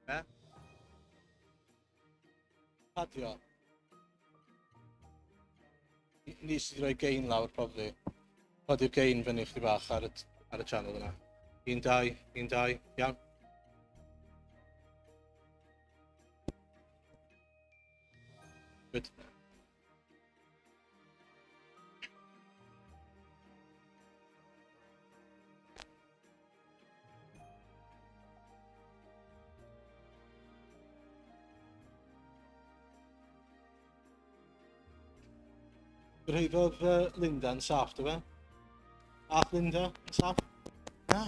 Be? Padio. Nis i roi gein lawr, probably. Padi'r gein fyny chdi bach ar y channel yna. 1, 2, 1, 2, iawn. Good. Gwrheiddodd Linda yn saff, dy fe? Ath Linda yn saff? Na.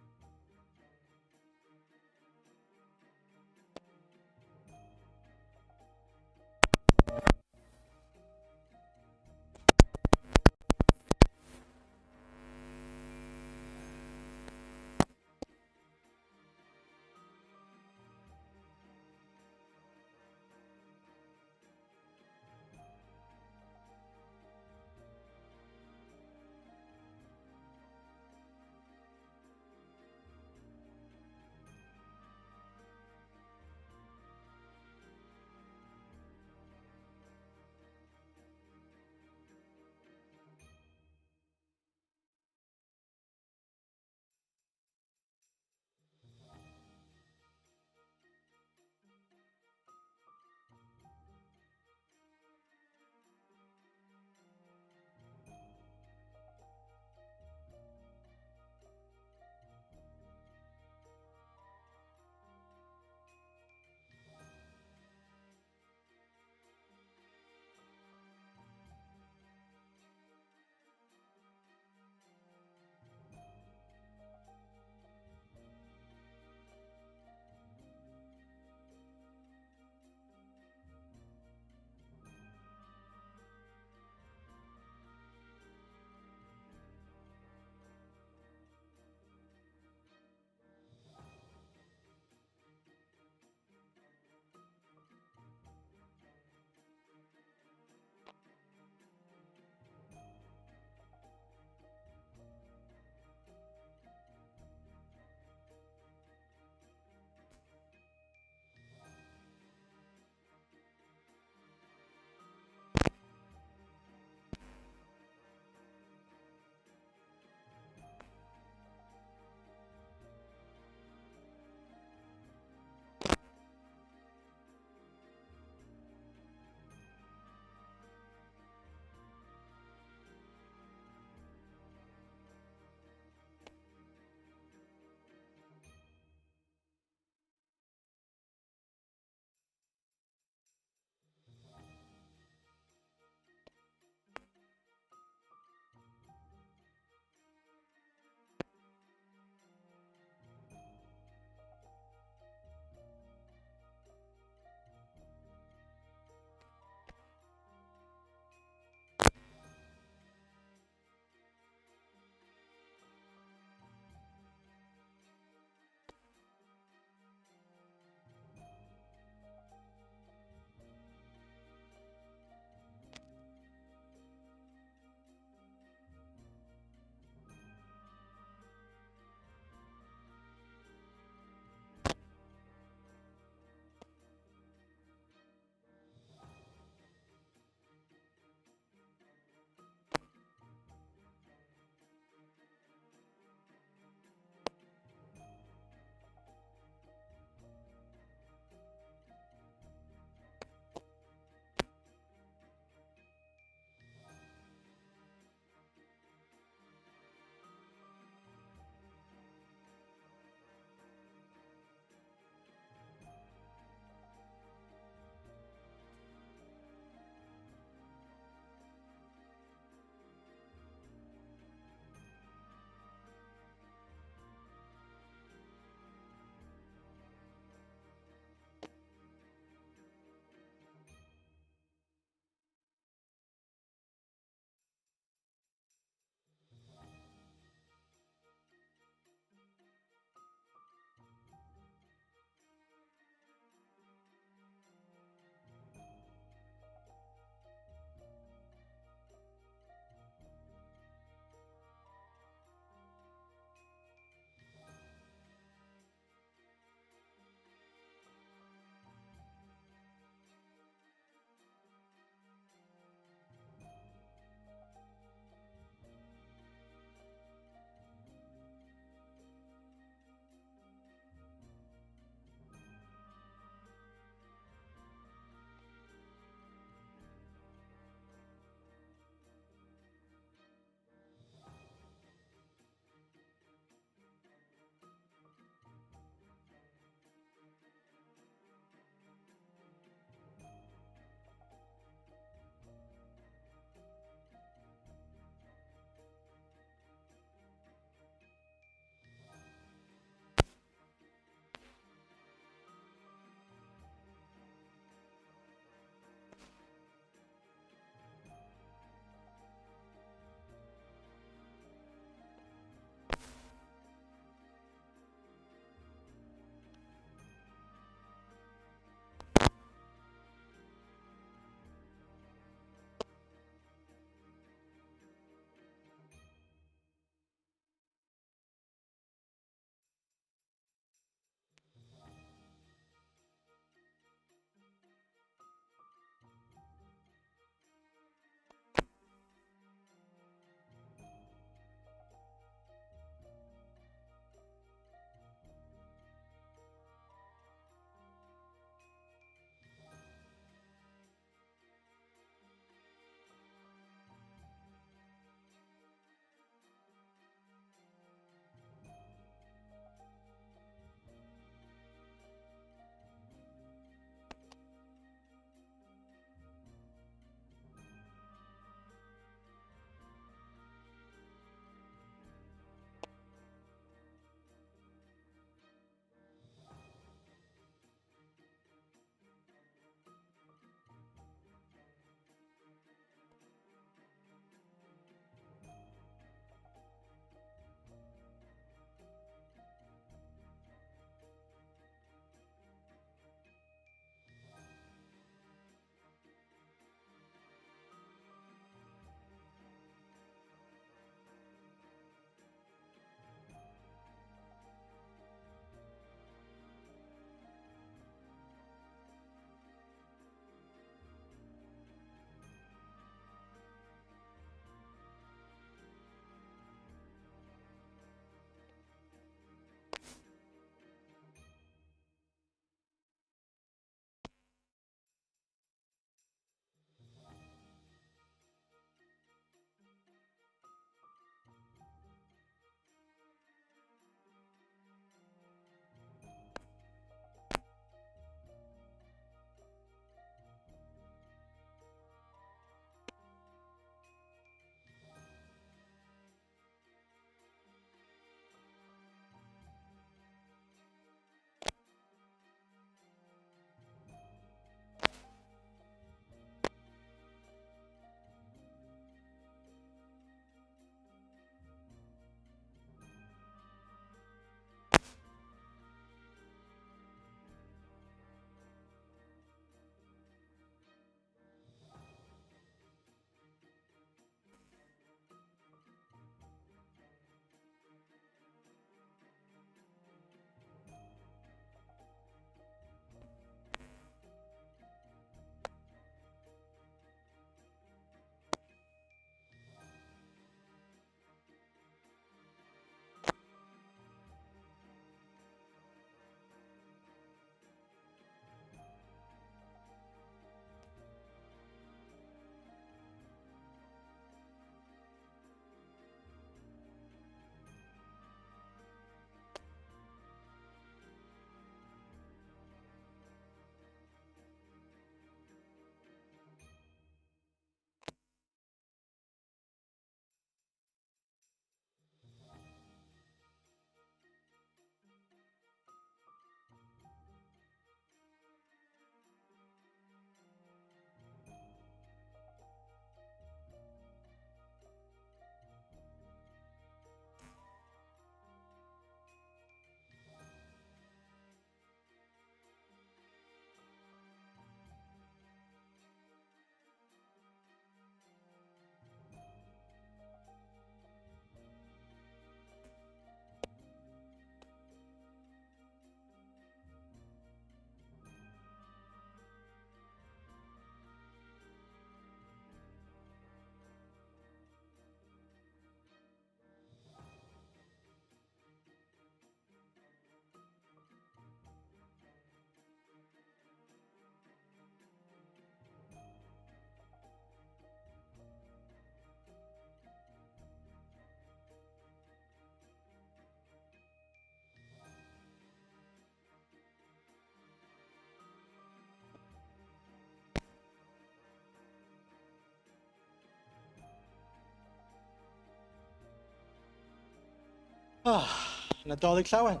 Nadolig llawen.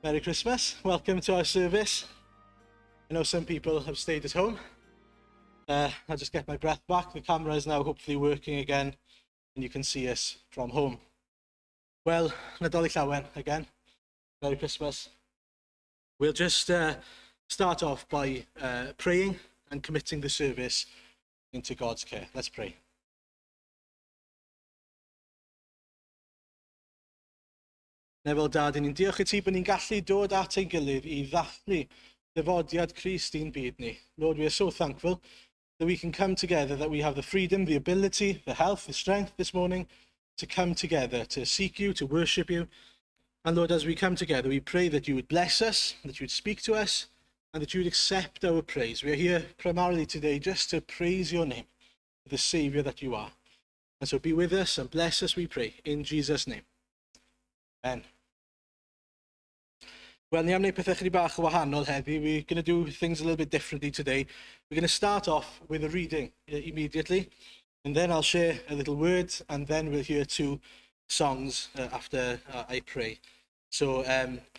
Merry Christmas. Welcome to our service. I know some people have stayed at home. I'll just get my breath back. The camera is now hopefully working again and you can see us from home. Well, Nadolig llawen again. Merry Christmas. We'll just start off by praying and committing the service into God's care. Let's pray. Nefel Dad, ni'n diolch I ti bod ni'n gallu dod at ein gilydd I ddathlu dyfodiad Christ i'n byd ni. Lord, we are so thankful that we can come together, that we have the freedom, the ability, the health, the strength this morning to come together, to seek you, to worship you. And Lord, as we come together, we pray that you would bless us, that you would speak to us, and that you would accept our praise. We are here primarily today just to praise your name, the Saviour that you are. And so be with us and bless us, we pray, in Jesus' name. Amen. Well, ni am wneud pethau chydig bach wahanol heddi. We're going to do things a little bit differently today. We're going to start off with a reading immediately, and then I'll share a little word, and then we'll hear two songs after I pray. So,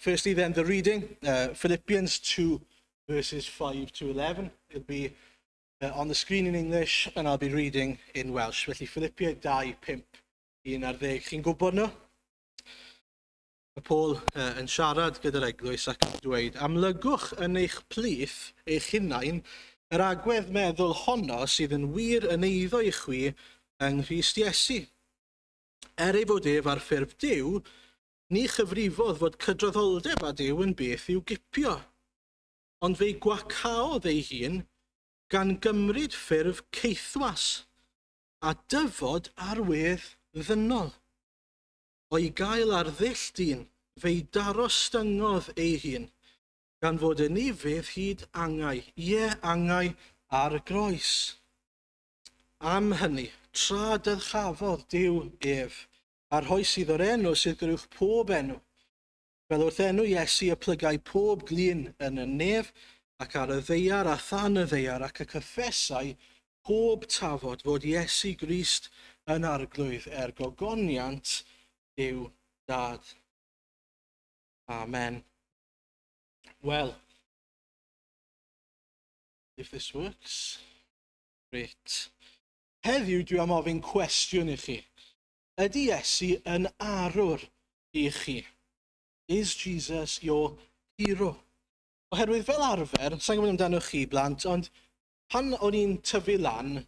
firstly then, the reading, Philippians 2, verses 5 to 11. It'll be on the screen in English, and I'll be reading in Welsh. Felly, Philippians 2, 5, 11. Chi'n gwybod nhw? Mae Paul yn siarad gyda'r eglwys ac yn dweud, amlygwch yn eich plith eich hunain yr agwedd meddwl honno sydd yn wir yn eiddo I chwi yng Nghrist Iesu. Ei fod ef ar ffurf Duw, ni chyfrifodd fod cydraddoldeb a Duw yn beth i'w gipio, ond fe'i gwacaodd ei hun gan gymryd ffurf ceithwas a dyfod arwedd ddynol. O'i gael ar ddull dyn, fe'i darostyngodd ei hun, gan fod yn ifydd hyd angau, angau ar y groes. Am hynny, tra dyrchafodd Duw ef, a'r hoes sydd o'r enw sydd gyrwch pob enw, fel wrth enw Iesu y plygau pob glin yn y nef, ac ar y ddeiar a than y ddeiar, ac y cyffesau pob tafod fod Iesu Grist yn arglwydd gogoniant Duw Dad. Amen. Well, if this works, great. Heddiw dwi am ofyn cwestiwn I chi. Ydy Iesu yn arwr I chi? Is Jesus your hero? Oherwydd fel arfer, sa'n gwybod amdano chi blant, ond pan o'n i'n tyfu lan,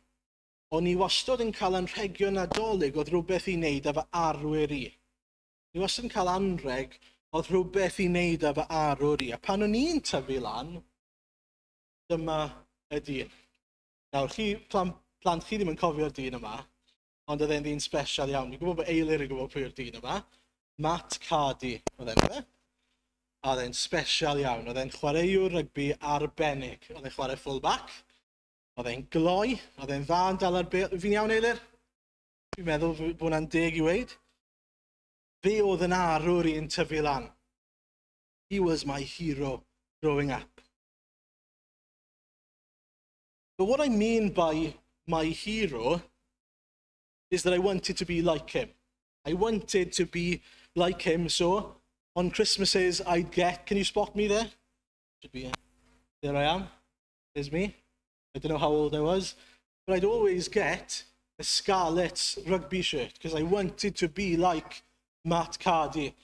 o'n I wastod yn cael anrhegio Nadolig oedd rhywbeth I wneud efo arwyr I. Ni wastad yn cael anrheg oedd rhywbeth I wneud efo arwr I. A pan o'n i'n tyfu lan, dyma y dyn. Nawr, plant chi ddim yn cofio'r dyn yma, ond oedd e'n dyn special iawn. Ni'n gwybod bod Eilir yn gwybod pwy yw'r dyn yma. Matt Cardy, oedd e'n fe. A oedd e'n special iawn. Oedd e'n chwaraewr rygbi arbennig. Oedd e'n chwarae full-back. Oedd e'n gloi. Oedd e'n dda yn dal ar bel. Fi'n iawn, Eilir? Fi'n meddwl bod hwnna'n deg I weid. Fe oedd yn arwr I'n tyfu lan. He was my hero growing up. But what I mean by my hero is that I wanted to be like him. I wanted to be like him, so on Christmases I'd get, can you spot me there? Should be, there I am. There's me. I don't know how old I was, but I'd always get a scarlet rugby shirt because I wanted to be like Matt Cardy.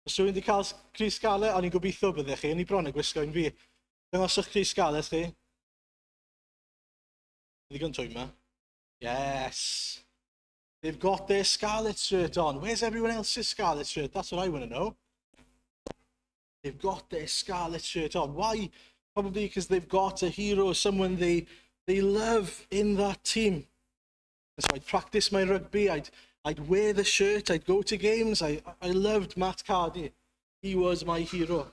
Os rwy'n wedi cael Chris Scarlett, o'n i'n gobeithio byddech chi, o'n I bron yn gwisgo un fi. Dangoswch Chris Scarlett chi. Ddigon twy ma. Yes. They've got their Scarlet shirt on. Where's everyone else's Scarlet shirt? That's what I want to know. They've got their Scarlet shirt on. Why? Probably because they've got a hero, someone they love in that team. And so I'd practice my rugby, I'd wear the shirt, I'd go to games. I loved Matt Cardy. He was my hero.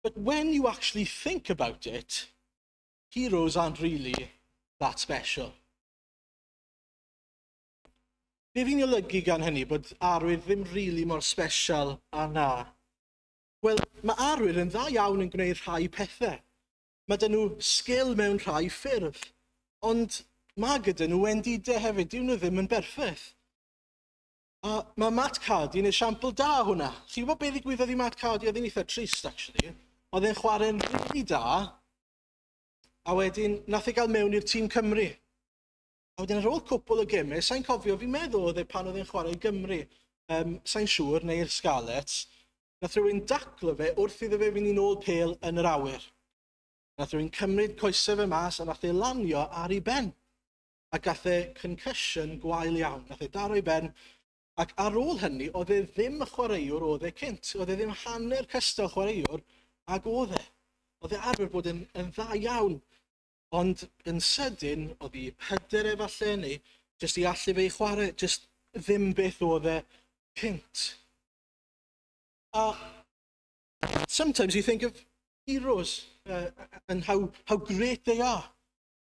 But when you actually think about it, heroes aren't really that special. Be fi'n olygu gan hynny bod arwyr ddim really mor special a na? Wel, mae arwyr yn dda iawn yn gwneud rhai pethau. Mae dyn nhw sgil mewn rhai ffyrdd, ond mae gyda nhw wendidau hefyd, dyw nhw ddim yn berffaith. A mae Matt Cardy yn esiampl da hwnna. Chi'n gwybod beth ddigwyddodd i Matt Cardy? Oedd e'n eitha trist, actually. Oedd e'n chwarae'n rili da, a wedyn nath e gael mewn i'r tîm Cymru. A wedyn ar ôl cwpl o gemau, sa'n cofio, fi'n meddwl oedd e pan oedd e'n chwarae i Gymru. Sa'n siŵr, neu'r Scarlets. Nath rhywun daclo fe wrth iddo fe fynd i'n ôl pêl yn yr awyr. Nath rhywun cymryd coesau fe mas a nath e lanio ar ei ben. A gath e concussion gwael iawn. Nath e daro i ben. Ac ar ôl hynny, oedd e ddim y chwaraewr oedd e cynt. Oedd e ddim hanner cystal chwaraewr ag oedd e. Oedd e arfer bod yn dda iawn. Ond yn sydyn, oedd hi hyder e falle neu jyst i allu fe i chwarae, jyst ddim beth oedd e cynt. Sometimes you think of heroes and how great they are.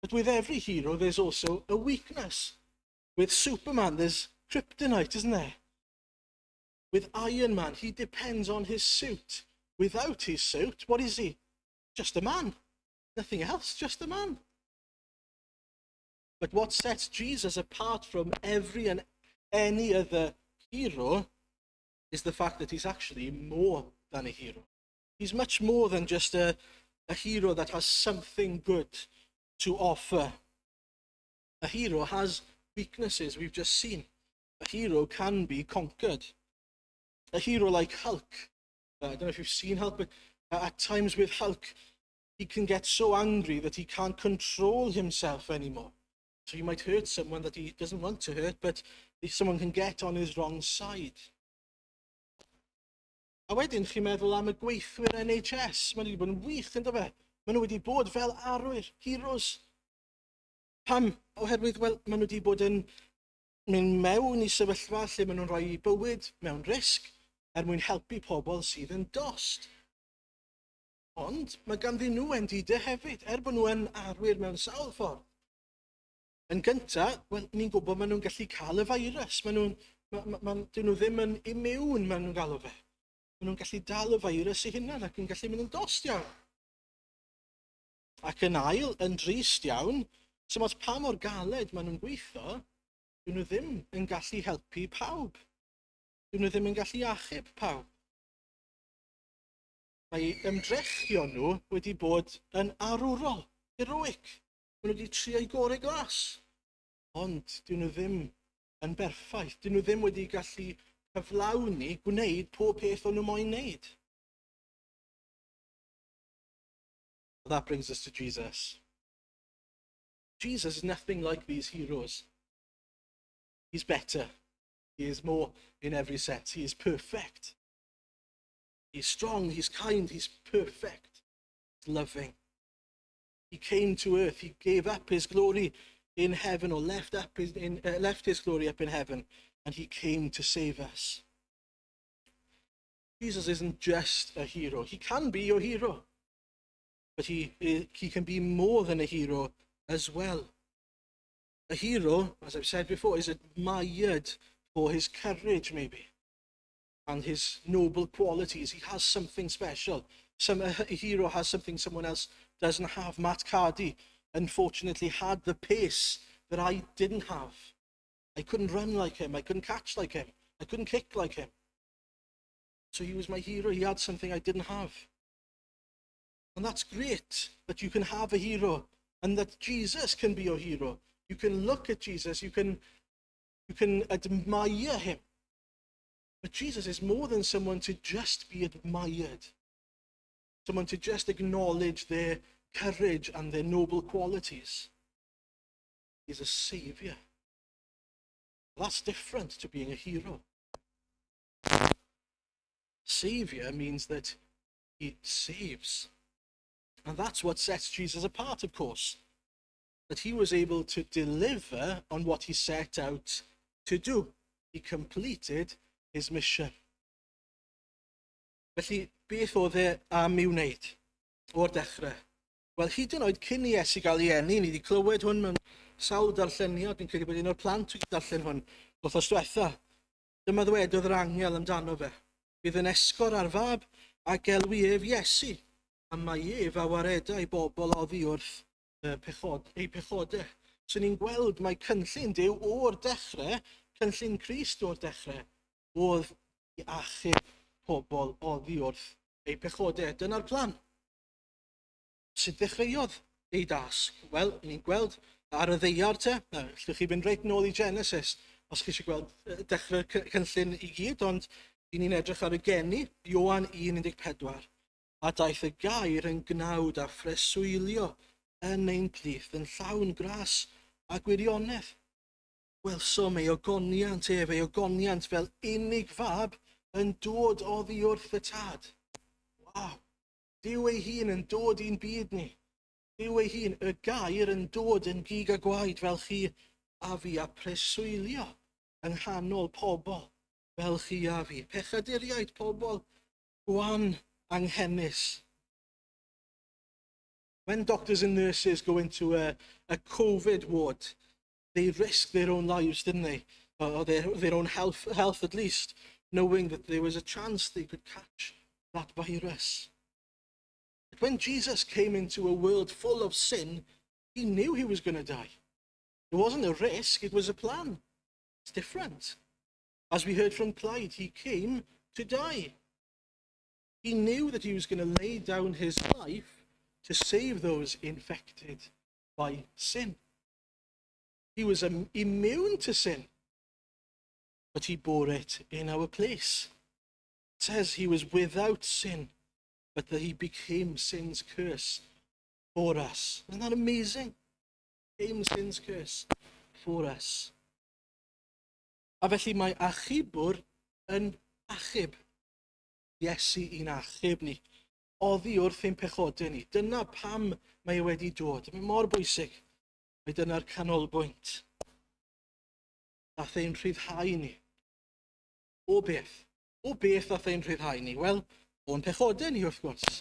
But with every hero, there's also a weakness. With Superman, there's kryptonite, isn't there? With Iron Man, he depends on his suit. Without his suit, what is he? Just a man. Nothing else, just a man. But what sets Jesus apart from every and any other hero is the fact that he's actually more than a hero. He's much more than just a hero that has something good to offer. A hero has weaknesses, we've just seen. A hero can be conquered. A hero like Hulk, I don't know if you've seen Hulk, but at times with Hulk, he can get so angry that he can't control himself anymore. So you might hurt someone that he doesn't want to hurt, but someone can get on his wrong side. A wedyn chi'n meddwl am y gweithwyr NHS, maen nhw wedi bod yn wych, ynddo fe? Maen nhw wedi bod fel arwyr, heroes. Pam? Oherwydd, wel, maen nhw wedi bod yn mynd mewn i sefyllfa lle maen nhw'n rhoi bywyd mewn risg er mwyn helpu pobl sydd yn dost. Ond mae ganddyn nhw endidau hefyd, bod nhw yn arwyr mewn sawl ffordd. Yn gyntaf, wel, ni'n gwybod maen nhw'n gallu cael y virus. Dyn nhw ddim yn immune, maen nhw'n galw fe. Maen nhw'n gallu dal y virus i hunan ac yn gallu mynd yn dost iawn. Ac yn ail, yn drist iawn, sy'n modd pa mor galed maen nhw'n gweithio, dyn nhw ddim yn gallu helpu pawb. Dyn nhw ddim yn gallu achub pawb. Mae ymdrechion nhw wedi bod yn arwrol, heroic. Maen nhw wedi trio i gorau glas. Ond dyn nhw ddim yn berffaith. Dyn nhw ddim wedi gallu cyflawni gwneud pob peth o'n nhw moyn wneud. That brings us to Jesus. Jesus is nothing like these heroes. He's better. He is more in every sense. He is perfect. He's strong, he's kind, he's perfect. He's loving. He came to earth, he gave up his glory in heaven, or left his glory up in heaven, and he came to save us. Jesus isn't just a hero. He can be your hero, but he can be more than a hero as well. A hero, as I've said before, is admired for his courage, maybe, and his noble qualities. He has something special. A hero has something someone else doesn't have. Matt Cardy, unfortunately, had the pace that I didn't have. I couldn't run like him. I couldn't catch like him. I couldn't kick like him. So he was my hero. He had something I didn't have. And that's great that you can have a hero and that Jesus can be your hero. You can look at Jesus. You can admire him. But Jesus is more than someone to just be admired. Someone to just acknowledge their courage and their noble qualities. He's a savior. That's different to being a hero. Savior means that he saves. And that's what sets Jesus apart, of course. That he was able to deliver on what he set out to do. He completed his mission. Felly, beth oedd e am i'w wneud o'r dechrau? Wel, hyd yn oed cyn i Iesu gael ei eni, ni wedi clywed hwn mewn sawl darlleniad, dwi'n credu bod un o'r plant wedi darllen hwn wrthos diwetha. Dyma ddwedodd yr angel amdano fe. Bydd yn esgor ar fab a gelwi ef Iesu, a mae ef a waredau bobl oddi wrth ei pechodau. So ni'n gweld mae cynllun Duw o'r dechrau cynllun Crist o'r dechrau oedd i achub pobl oddi wrth eu pechodau. Dyna'r plan. Sut ddechreuodd ei dasg? Wel, ni'n gweld ar y ddeiar te, allwch chi fynd reit nôl i Genesis, os chi eisiau gweld dechrau'r cynllun i gyd, ond i ni'n edrych ar y geni, Ioan 1:14. A daeth y gair yn gnawd a phreswylio yn ein plith yn llawn gras a gwirionedd. Welsom ei ogoniant ef, ei ogoniant fel unig fab yn dod oddi wrth y tad. Waw! Dyw ei hun yn dod i'n byd ni. Dyw ei hun, y gair yn dod yn gig a gwaed fel chi a fi, a preswylio yng nghanol pobl fel chi a fi. Pechaduriaid pobl gwan anghennus. When doctors and nurses go into a COVID ward, they risk their own lives, didn't they? Or their own health at least, knowing that there was a chance they could catch that virus. But when Jesus came into a world full of sin, he knew he was going to die. It wasn't a risk, it was a plan. It's different. As we heard from Clyde, he came to die. He knew that he was going to lay down his life to save those infected by sin. He was immune to sin, but he bore it in our place. It says he was without sin, but that he became sin's curse for us. Isn't that amazing? Became sin's curse for us. A felly mae achubwr yn achub. Iesu i'n achub ni. Oddi wrth ein pechodau ni. Dyna pam mae wedi dod. Mae mor bwysig. Mae dyna'r canolbwynt. Dath ein rhyddhau ni. O beth? O beth dath ein rhyddhau ni? Wel, o'n pechodau ni wrth gwrs.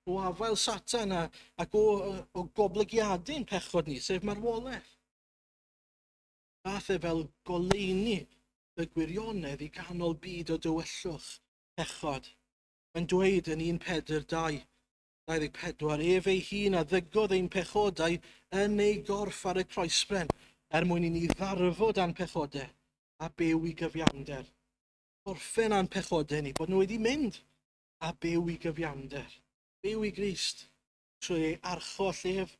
O afael Satan ac o goblygiadau'n pechod ni, sef marwolaeth. Dath e fel goleuni y gwirionedd i ganol byd o dywyllwch pechod. Mae'n dweud yn 1:4, 24, ef ei hun a ddygodd ein pechodau yn ei gorff ar y croesbren, mwyn i ni ddarfod a'n pechodau a byw i gyfiawnder. Gorffen a'n pechodau ni, bod nhw wedi mynd a byw i gyfiawnder. Byw i Grist, trwy ei archoll ef,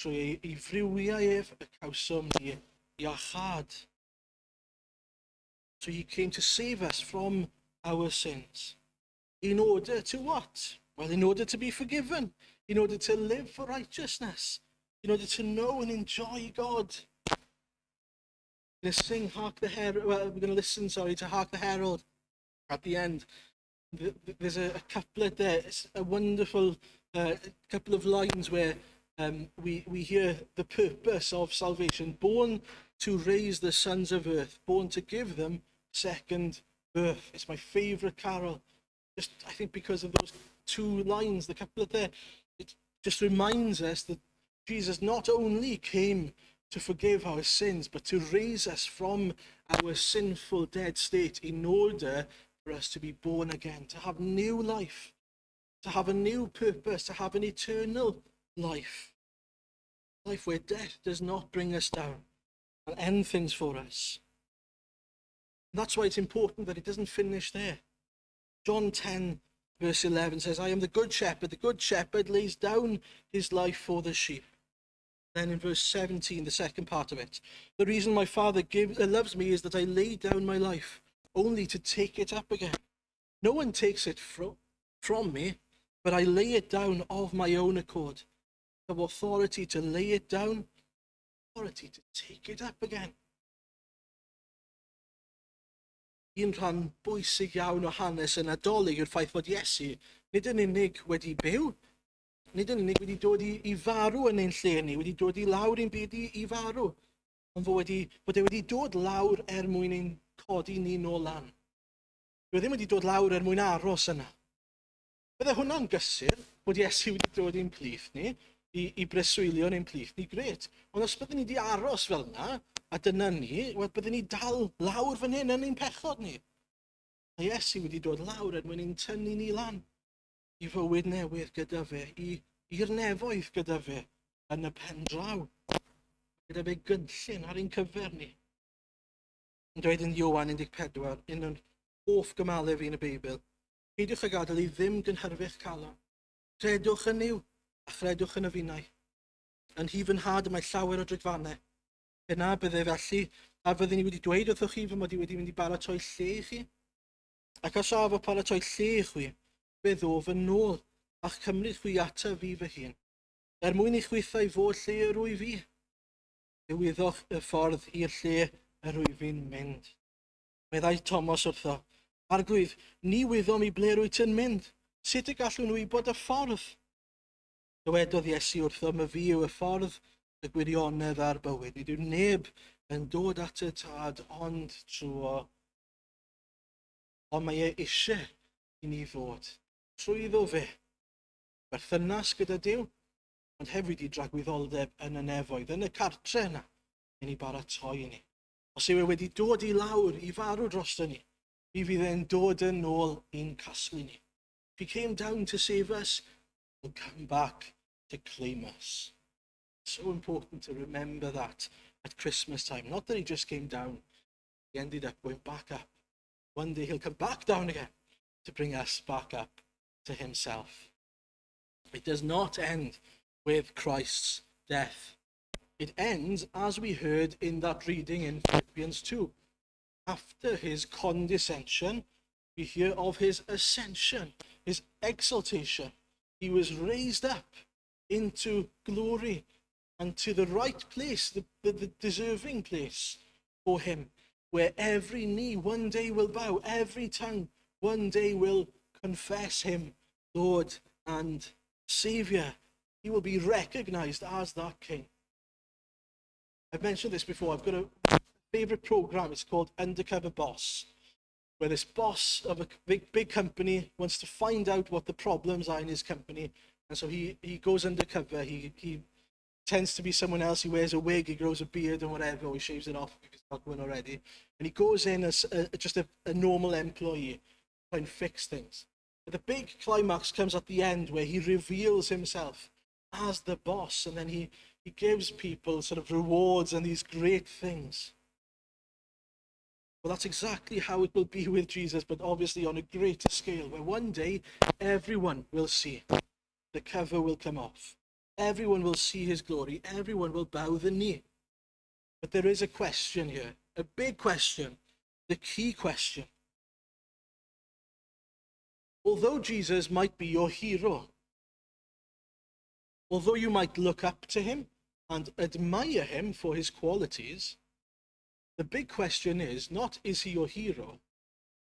trwy ei friwiau ef, y cawsom ni iachad. So he came to save us from our sins. In order to what? Well, in order to be forgiven. In order to live for righteousness. In order to know and enjoy God. We're going to sing Hark the Herald. Well, we're going to listen, to Hark the Herald at the end. There's a couplet there. It's a wonderful couple of lines where we hear the purpose of salvation. Born to raise the sons of earth. Born to give them second birth. It's my favourite carol. Just, I think because of those two lines, the couplet there, it just reminds us that Jesus not only came to forgive our sins, but to raise us from our sinful dead state in order for us to be born again, to have new life, to have a new purpose, to have an eternal life. Life where death does not bring us down and end things for us. And that's why it's important that it doesn't finish there. John 10:11 says, I am the good shepherd. The good shepherd lays down his life for the sheep. Then in verse 17, the second part of it, the reason my Father loves me is that I lay down my life only to take it up again. No one takes it from me, but I lay it down of my own accord. I have authority to lay it down, authority to take it up again. Un rhan bwysig iawn o hanes y Nadolig yw'r ffaith fod Iesu nid yn unig wedi byw, nid yn unig wedi dod i farw yn ein lle ni, wedi dod i lawr i'n byd i farw, ond bod e wedi dod lawr mwyn ein codi ni nôl lan. Dwi ddim wedi dod lawr mwyn aros yna. Bydde hwnna'n gysur bod Iesu wedi dod i'n plith ni, i breswylio yn ein plith ni, gret. Ond os byddwn ni wedi aros fel yna, a dyna ni, wel byddwn ni dal lawr fan hyn yn ein pechod ni. A Iesu wedi dod lawr mwyn ein tynnu ni lan i fywyd newydd gyda fe, i'r nefoedd gyda fe yn y pen draw, gyda fe gynllun ar ein cyfer ni. Yn dweud yn Iowan 14, un o'r hoff gymalau fi yn y Beibl, peidiwch â gadael i ddim gynhyrfu'ch calon. Credwch yn yw, a chredwch yn y finnau. Yn hufen-had y mae llawer o drigfannau. Yna byddai felly, a fyddwn ni wedi dweud wrthoch chi fy mod i wedi mynd i baratoi lle i chi. Ac os af o paratoi lle i chwi, bydd o fy nôl a'ch cymryd chwi ata fi fy hun. Mwyn i chwithau fod lle yr wy fi. Dywyddoch y ffordd i'r lle yr wy fi'n mynd. Meddai Thomas wrtho, Arglwydd, ni wyddom i ble rwyt yn mynd. Sut y gallwn wybod y ffordd? Dywedodd Iesu wrtho, my fi yw y ffordd, y gwirionedd a'r bywyd. Nid yw neb yn dod at y tad ond trwy. Ond mae e eisiau i ni ddod trwyddo fe. Berthynas gyda Duw, ond hefyd i dragwyddoldeb yn y nefoedd, yn y cartre yna, i ni baratoi ni. Os yw e wedi dod i lawr i farw drosto ni, mi fydd e'n dod yn ôl i'n casglu ni. If he came down to save us, he'll come back to claim us. So important to remember that at Christmas time. Not that he just came down, he ended up going back up. One day he'll come back down again to bring us back up to himself. It does not end with Christ's death. It ends, as we heard in that reading in Philippians 2. After his condescension, we hear of his ascension, his exaltation. He was raised up into glory and to the right place, the deserving place for him, where every knee one day will bow, every tongue one day will confess him Lord and Saviour. He will be recognized as that King. I've mentioned this before. I've got a favorite program. It's called Undercover Boss, where this boss of a big company wants to find out what the problems are in his company. And so he goes undercover. He tends to be someone else. He wears a wig, he grows a beard and whatever, or he shaves it off if he's got one already. And he goes in as just a normal employee, trying to fix things. But the big climax comes at the end where he reveals himself as the boss, and then he gives people sort of rewards and these great things. Well, that's exactly how it will be with Jesus, but obviously on a greater scale, where one day everyone will see. The cover will come off. Everyone will see his glory. Everyone will bow the knee. But there is a question here, a big question, the key question. Although Jesus might be your hero, although you might look up to him and admire him for his qualities, the big question is not, is he your hero?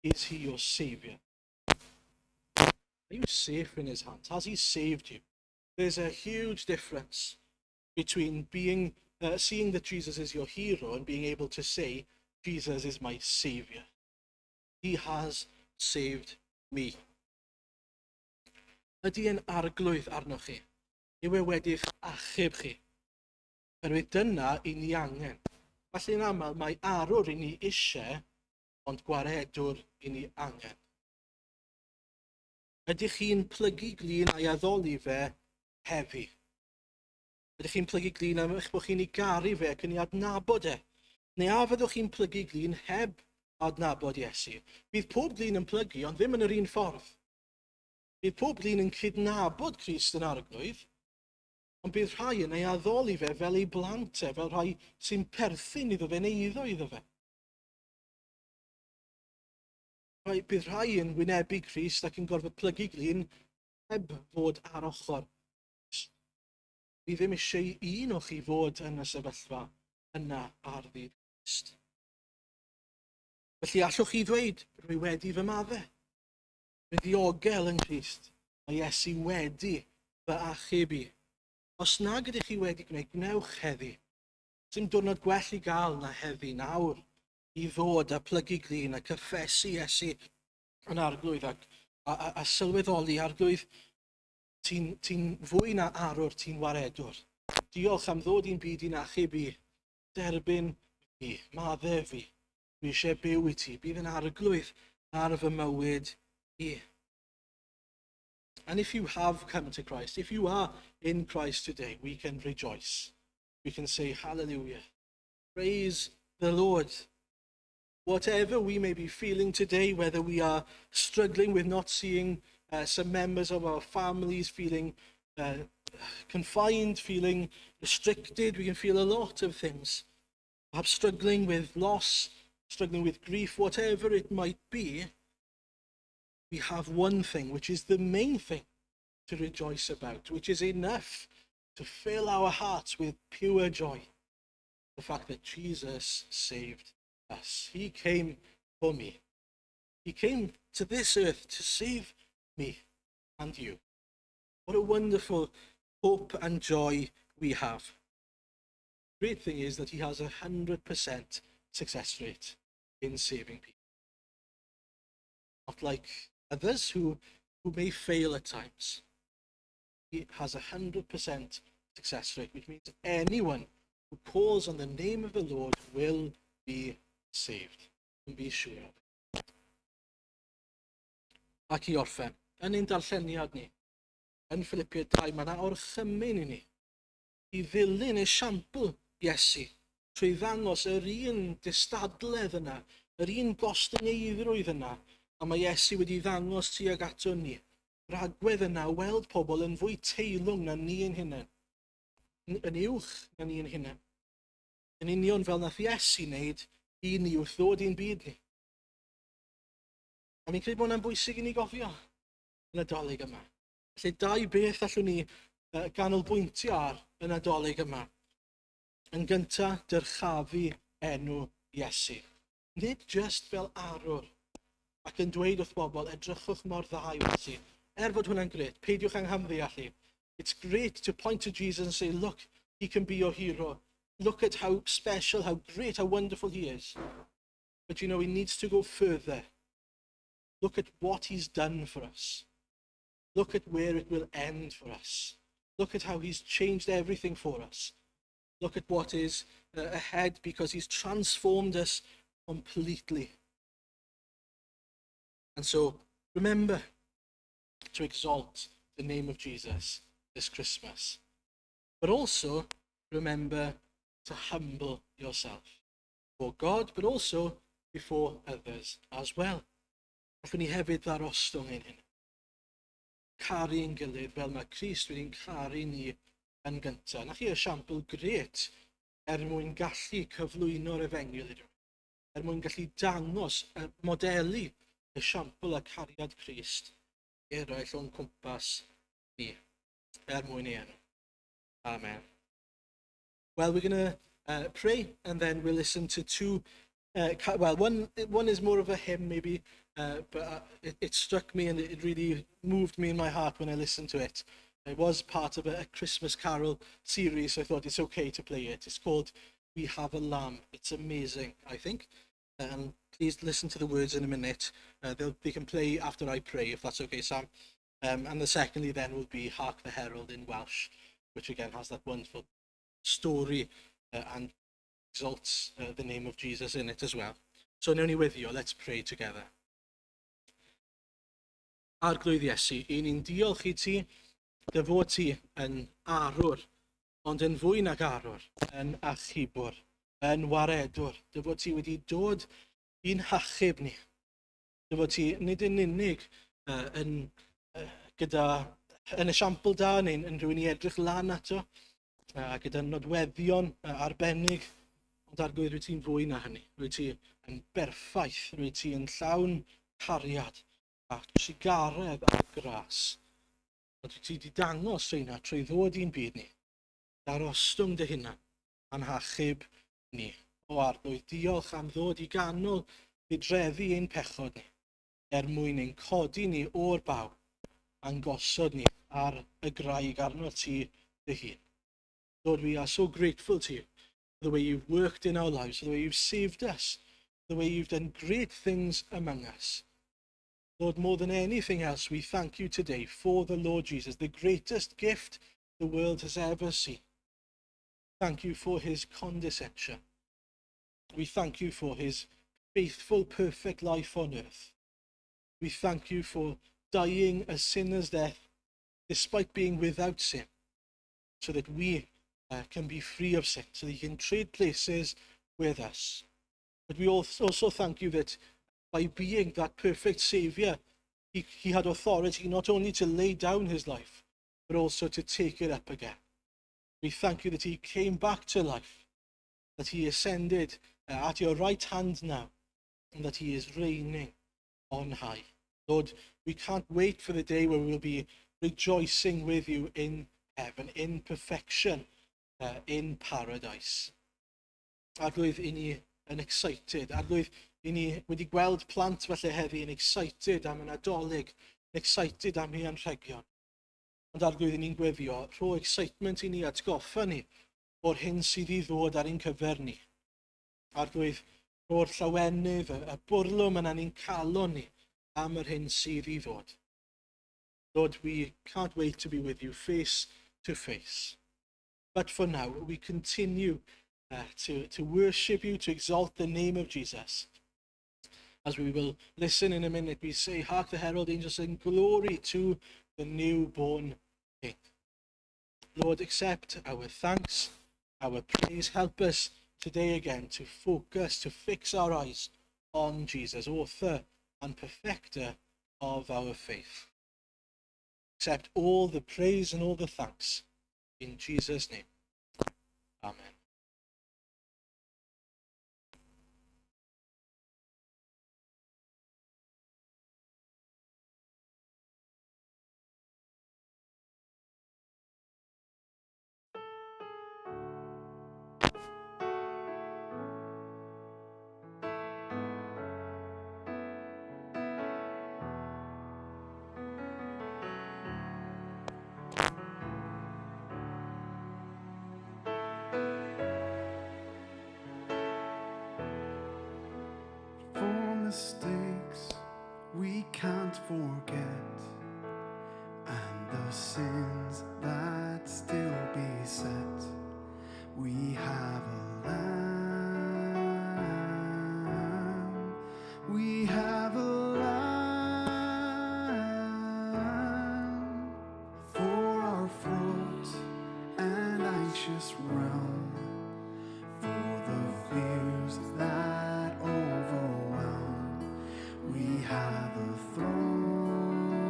Is he your Saviour? Are you safe in his hands? Has he saved you? There's a huge difference between seeing that Jesus is your hero and being able to say, Jesus is my Saviour. He has saved me. Ydy e'n arglwydd arnoch chi? Yw e wedi'ch achub chi? Oherwydd dyna i ni angen. Felly yn aml mae arwr i ni eisiau, ond gwaredwr i ni angen. Ydych chi'n plygu glin a'i addoli fe heddi? Ydych chi'n plygu glin am eich bod chi'n ei garu fe ac yn ei adnabod e? Neu a fyddwch chi'n plygu glin heb adnabod Iesu? Bydd pob glin yn plygu, ond ddim yn yr un ffordd. Bydd pob glin yn cydnabod Crist yn arglwydd, ond bydd rhai yn ei addoli fe fel ei blant e, fel rhai sy'n perthyn iddo fe neu iddo fe. Bydd rhai yn wynebu Crist ac yn gorfod plygu glin heb fod ar ochr. Bydd ddim eisiau un o chi fod yn y sefyllfa yna ar ddydd Crist. Felly allwch chi ddweud, rwy wedi fy madde. Rwy ddiogel yn Crist. Mae Iesu wedi fy achub i. Os nag ydych chi wedi gwneud, gwnewch heddi. Dim diwrnod gwell i gael na heddi nawr i ddod a plygu glin a cyffesu Iesu yn arglwydd a sylweddoli arglwydd ti'n fwy na arwr, ti'n waredwr. Diolch am ddod i'n byd i'n achub i. Derbyn fi, madde fi. Dwi eisiau byw i ti. Bydd yn arglwydd ar fy mywyd i. And if you have come to Christ, if you are in Christ today, we can rejoice. We can say hallelujah. Praise the Lord. Whatever we may be feeling today, whether we are struggling with not seeing some members of our families, feeling confined, feeling restricted, we can feel a lot of things. Perhaps struggling with loss, struggling with grief, whatever it might be, we have one thing, which is the main thing to rejoice about, which is enough to fill our hearts with pure joy. The fact that Jesus saved us. He came for me. He came to this earth to save me and you. What a wonderful hope and joy we have. The great thing is that he has 100% success rate in saving people. Not like others who may fail at times. He has 100% success rate, which means anyone who calls on the name of the Lord will be saved. And be sure of. Ac i orffen, yn ein darlleniad ni, yn Philippiaid 2, mae yna orchymyn i ni, i ddilyn esiampl Iesu, trwy ddangos yr un distadledd yna, yr un gostyngeidrwydd yna, a mae Iesu wedi ddangos tuag ato ni. Rhagwedd yna, weld pobl yn fwy teilwng na ni yn hynny, yn uwch na ni yn hynny. Yn union fel nath Iesu wneud i ni wrth ddod i'n byd ni. A mi'n credu bod hwnna'n bwysig i ni gofio yn y Nadolig yma. Felly dau beth allwn ni ganolbwyntio ar y Nadolig yma. Yn gyntaf, dyrchafu enw Iesu. Nid just fel arwr, ac yn dweud wrth bobl, edrychwch mor dda i Iesu. Fod hwnna'n gret, peidiwch anghamddeall chi. It's great to point to Jesus and say, look, he can be your hero. Look at how special, how great, how wonderful he is. But you know, he needs to go further. Look at what he's done for us. Look at where it will end for us. Look at how he's changed everything for us. Look at what is ahead, because he's transformed us completely. And so, remember to exalt the name of Jesus this Christmas. But also, remember to humble yourself before God, but also before others as well. Allwn ni hefyd ddarostwng ein hyn. Caru'n gilydd fel mae Crist wedi'n caru ni yn gyntaf. Na chi esiampl gret mwyn gallu cyflwyno'r efengyl ydw. Mwyn gallu dangos, modelu esiampl a cariad Crist eraill o'n cwmpas ni. Mwyn ei enw. Amen. Well, we're going to pray, and then we'll listen to two. One is more of a hymn, maybe, but it struck me and it really moved me in my heart when I listened to it. It was part of a Christmas carol series, so I thought it's okay to play it. It's called We Have a Lamb. It's amazing, I think. And please listen to the words in a minute. They can play after I pray, if that's okay, Sam. And the secondly then will be Hark the Herald in Welsh, which again has that wonderful story and exalts the name of Jesus in it as well. So newn ni weddio, let's pray together. Arglwydd Iesu, i ni'n diolch i ti, dy fod ti yn arwr, ond yn fwy nag arwr, yn achubwr, yn waredwr, dy fod ti wedi dod i'n hachub ni. Dy fod ti nid yn unig yn esiampl da neu'n yn rhywun i edrych lan ato, gyda nodweddion arbennig, ond arglwydd rwy ti'n fwy na hynny. Rwy ti yn berffaith, rwy ti yn llawn cariad a sigaredd a gras. Rwy ti wedi dangos rheina trwy ddod i'n byd ni. Darostwng dy hunan a'n hachub ni. O arglwydd, diolch am ddod i ganol bydreddu ein pechod ni, mwyn ein codi ni o'r baw a'n gosod ni ar y graig arno ti dy hun. Lord, we are so grateful to you for the way you've worked in our lives, for the way you've saved us, the way you've done great things among us. Lord, more than anything else, we thank you today for the Lord Jesus, the greatest gift the world has ever seen. Thank you for his condescension. We thank you for his faithful, perfect life on earth. We thank you for dying a sinner's death, despite being without sin, so that we can be free of sin, so that you can trade places with us. But we also thank you that by being that perfect Saviour, he had authority not only to lay down his life, but also to take it up again. We thank you that he came back to life, that he ascended at your right hand now, and that he is reigning on high. Lord, we can't wait for the day where we'll be rejoicing with you in heaven, in perfection, in paradise. Arglwydd i ni yn excited, arglwydd i ni wedi gweld plant falle heddi yn excited am y Nadolig, yn excited am ei anrhegion. Ond arglwydd i ni'n gweddio, rho excitement i ni atgoffa ni o'r hyn sydd i ddod ar ein cyfer ni. Arglwydd, rho'r llawenydd, y bwrlwm yna ni'n calon ni am yr hyn sydd i ddod. Lord, we can't wait to be with you face to face. But for now, we continue to worship you, to exalt the name of Jesus. As we will listen in a minute, we say, hark the herald angels sing, glory to the newborn King. Lord, accept our thanks, our praise. Help us today again to focus, to fix our eyes on Jesus, author and perfecter of our faith. Accept all the praise and all the thanks in Jesus' name. Amen. Mistakes we can't forget, and the sins that still beset. We have a lamb, we have a lamb for our fraught and anxious realm, for the fears that overwhelm. We have a throne,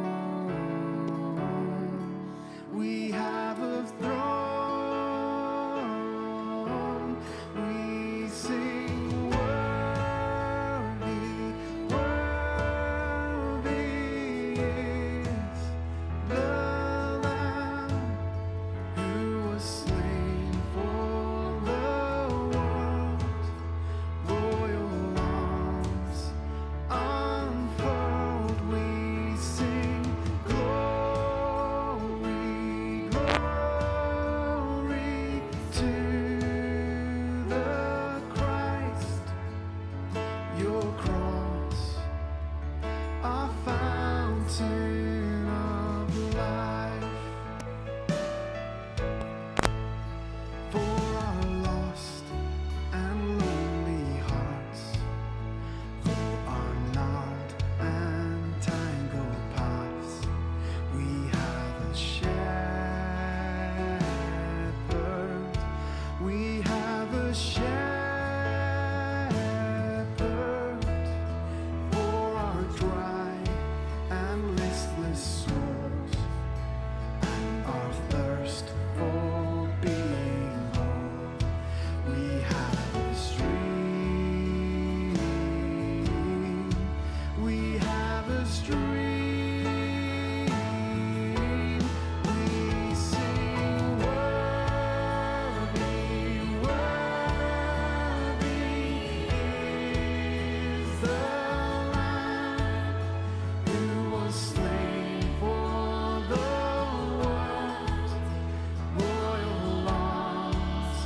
we have a throne, we sing worthy, worthy is the Lamb who was slain for the world. Royal arms unfurled, we sing glory, glory to the Christ. Your cross, our fountain of life, for our lost and lonely hearts, for our gnarled and tangled paths. We have a shepherd, we have a shepherd, for our dry and listless souls, and our thirst for being whole. We have a stream, we have a stream, we sing worthy, worthy is the Lamb who was slain for the world. Royal arms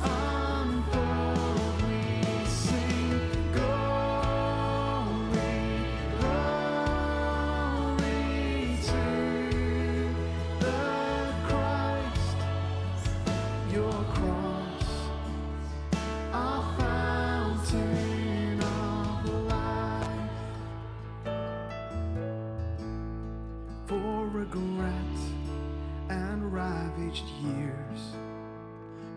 unfurled, we sing glory, glory to the Christ. Your cross, our fountain of life, for regret and ravaged years,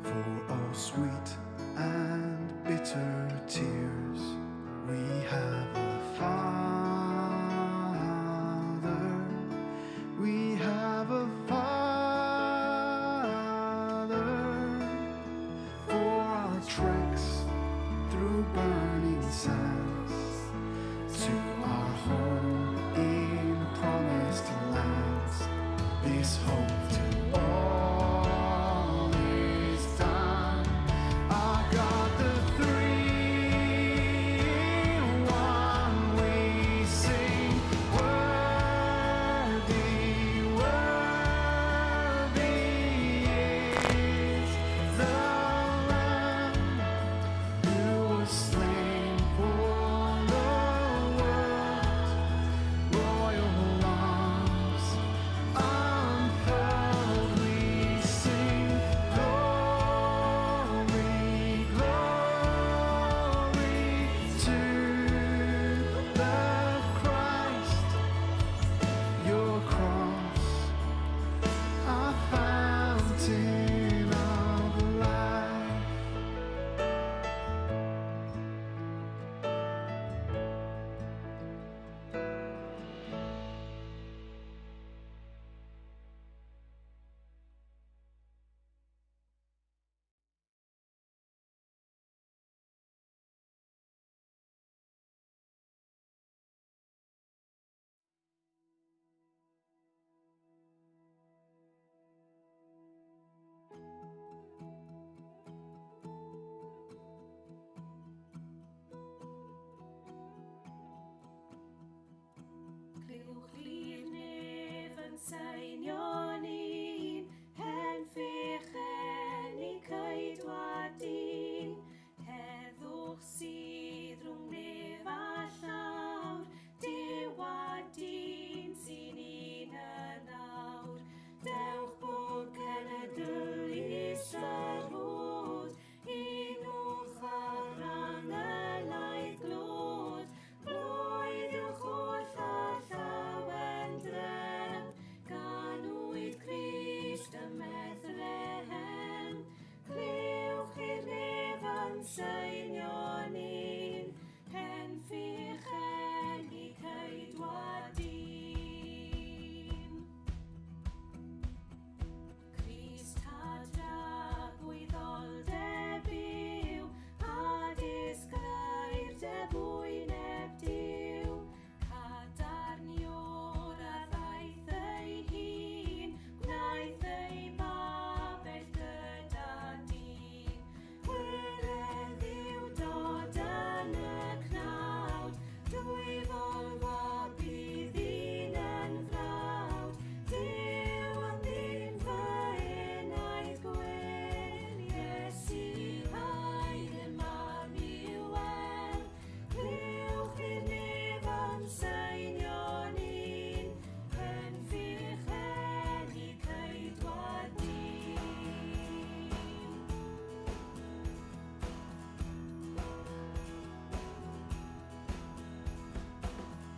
for all sweet and bitter tears. We have a Father. We have a Father. For our treks through burning sands to our home in promised lands. This hope to all is done. Our God, the three in one, we sing, worthy, worthy is the Lamb who was slain for the world. Royal arms unfurled, we sing, glory, glory to the Christ. Your cross, our fountain of life. Clywch lir nef yn seinio'n un, hen fechen i coedwadyn. Heddwch sydd rhwng nef a llawr, dewadyn sy'n un yn awr. Dewch bod cenedl Israel, unwch ar ran y laeth glod. Blwyddwch o'r llall a wendrem, gan wyd Crist ym Methlehem. Clywch i'r nef yn seinio'n un, hen ffichen i coedwadyn. Crist hadra gwyddolder byw, a disglair debwyneb Duw. Cadarniwr a ddaeth ei hun, gwnaeth ei babell gyda dyn. Wiredd yw dod yn y cnawd, dwy folfa bydd un yn frawd. Duw yn ddyn fy enaid gwyn, Iesu haid ymam i'w wel. Clywch i'r nef yn seinio'n un, hen ffichen i coedwadyn.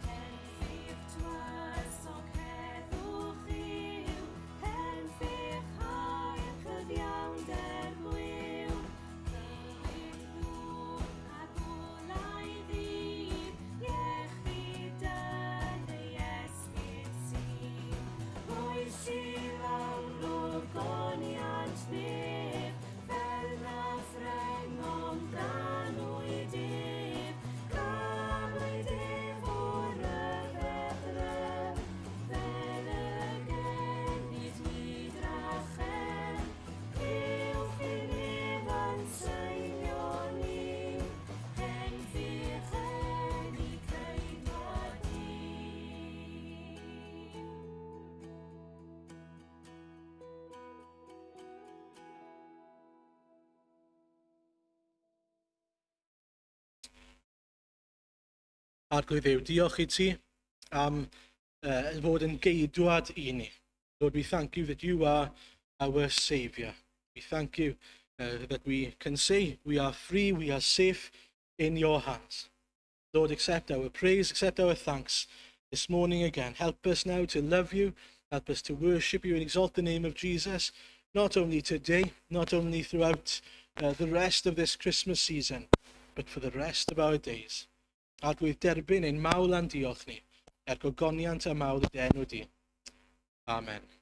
Hen ffych tywysog heddwch yw, hen ffych hael cyfiawnder gwyw. Cywyddwch ac olau ddydd, iechyd yn ei esgyd sydd. Oes i lawr o goniant nef, fel na ffrengom ganwyd ef. Ganwyd ef o'r rhyfedd, fel y genid hyd rachem. Clywch i'r nef yn seinio'n un, hen ffichen i coedwadyn. Arglwydd Dduw, diolch i ti am fod yn geidwad i ni. Lord, we thank you that you are our Saviour. We thank you that we can say we are free, we are safe in your hands. Lord, accept our praise, accept our thanks this morning again. Help us now to love you, help us to worship you and exalt the name of Jesus, not only today, not only throughout the rest of this Christmas season, but for the rest of our days. A drwy derbyn ein mawl a'n diolch ni, er gogoniant a mawl y enw di. Amen.